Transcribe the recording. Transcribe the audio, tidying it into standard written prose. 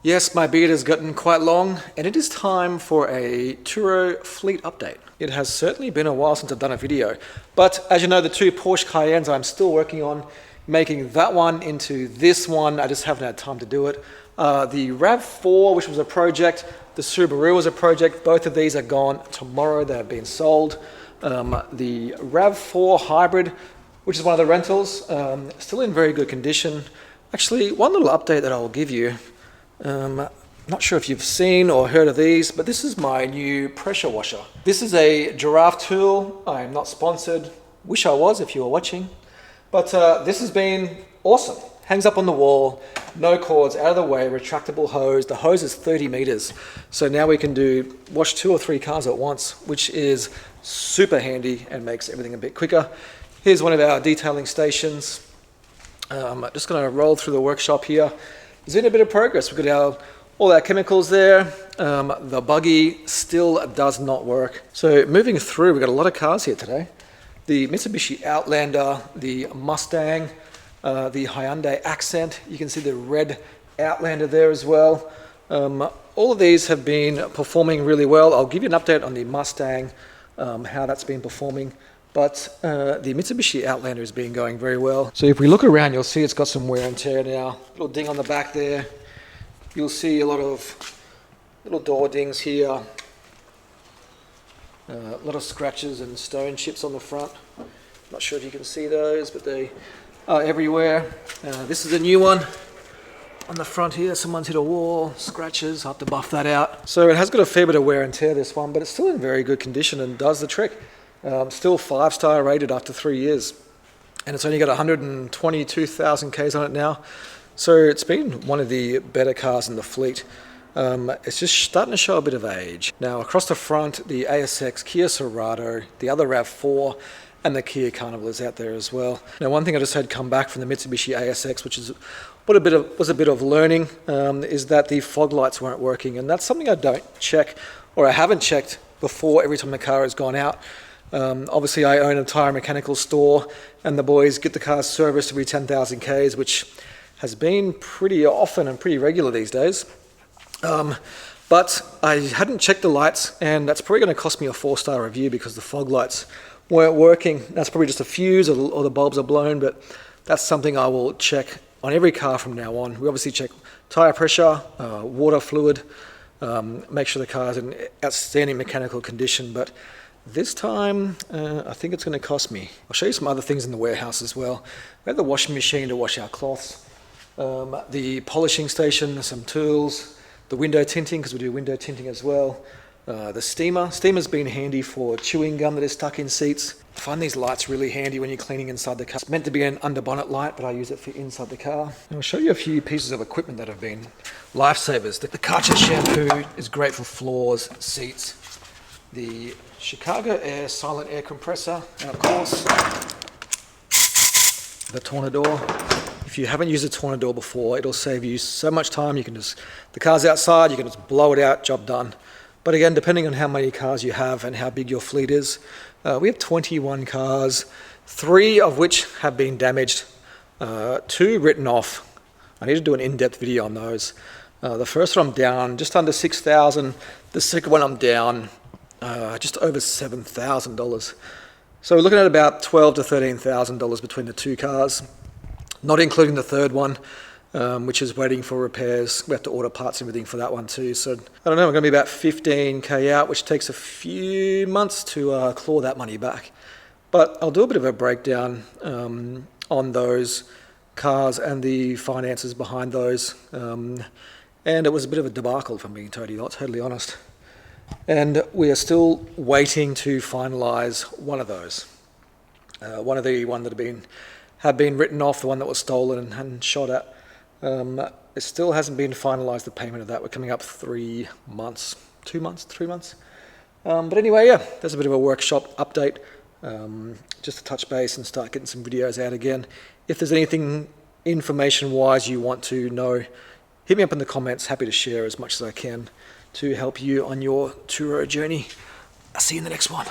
Yes, my beard has gotten quite long, and it is time for a Turo fleet update. It has certainly been a while since I've done a video, but as you know, the two Porsche Cayennes I'm still working on making that one into this one. I just haven't had time to do it. The RAV4, which was a project, the Subaru was a project. Both of these are gone tomorrow. They have been sold. The RAV4 Hybrid, which is one of the rentals, still in very good condition. Actually, one little update that I'll give you. Not sure if you've seen or heard of these, but this is my new pressure washer. This is a Giraffe tool. I am not sponsored. Wish I was if you were watching. But this has been awesome. Hangs up on the wall, no cords, out of the way, retractable hose. The hose is 30 meters. So now we can wash 2 or 3 cars at once, which is super handy and makes everything a bit quicker. Here's one of our detailing stations. I'm just gonna roll through the workshop here. There's been a bit of progress. We've got all our chemicals there. The buggy still does not work. So moving through, we've got a lot of cars here today. The Mitsubishi Outlander, the Mustang, the Hyundai Accent. You can see the red Outlander there as well. All of these have been performing really well. I'll give you an update on the Mustang, how that's been performing. But the Mitsubishi Outlander has been going very well. So if we look around, you'll see it's got some wear and tear now. Little ding on the back there. You'll see a lot of little door dings here. A lot of scratches and stone chips on the front. Not sure if you can see those, but they are everywhere. This is a new one on the front here. Someone's hit a wall, scratches. I'll have to buff that out. So it has got a fair bit of wear and tear, this one, but it's still in very good condition and does the trick. Still 5-star rated after 3 years, and it's only got 122,000 Ks on it now, so it's been one of the better cars in the fleet. It's just starting to show a bit of age. Now across the front, the ASX, Kia Sorento, the other RAV4, and the Kia Carnival is out there as well. Now one thing I just had come back from the Mitsubishi ASX, which is was a bit of learning, is that the fog lights weren't working, and that's something I don't check, or I haven't checked before every time the car has gone out. Obviously I own a tire mechanical store, and the boys get the cars serviced every 10,000 Ks, which has been pretty often and pretty regular these days. But I hadn't checked the lights, and that's probably going to cost me a 4-star review because the fog lights weren't working. That's probably just a fuse or the bulbs are blown, but that's something I will check on every car from now on. We obviously check tire pressure, water fluid, make sure the car's in outstanding mechanical condition, but this time, I think it's going to cost me. I'll show you some other things in the warehouse as well. We have the washing machine to wash our cloths, the polishing station, some tools, the window tinting, because we do window tinting as well, the steamer. Steamer's been handy for chewing gum that is stuck in seats. I find these lights really handy when you're cleaning inside the car. It's meant to be an under bonnet light, but I use it for inside the car. And I'll show you a few pieces of equipment that have been lifesavers. The Karcher shampoo is great for floors, seats. The Chicago Air silent air compressor, and of course the Tornador. If you haven't used a Tornador before, it'll save you so much time. You can the car's outside, you can just blow it out, job done. But again, depending on how many cars you have and how big your fleet is, we have 21 cars, 3 of which have been damaged, 2 written off. I need to do an in-depth video on those. The first one I'm down just under $6,000. The second one I'm down just over $7,000. So we're looking at about $12,000 to $13,000 between the 2 cars, not including the third one, which is waiting for repairs. We have to order parts and everything for that one too. So I don't know, we're going to be about 15K out, which takes a few months to claw that money back. But I'll do a bit of a breakdown on those cars and the finances behind those. And it was a bit of a debacle, if I'm being totally honest. And we are still waiting to finalise one of those. One that have been written off, the one that was stolen and shot at. It still hasn't been finalised, the payment of that. We're coming up 3 months, 2 months, 3 months. But anyway, yeah, there's a bit of a workshop update, just to touch base and start getting some videos out again. If there's anything information-wise you want to know, hit me up in the comments. Happy to share as much as I can to help you on your Turo journey. I'll see you in the next one.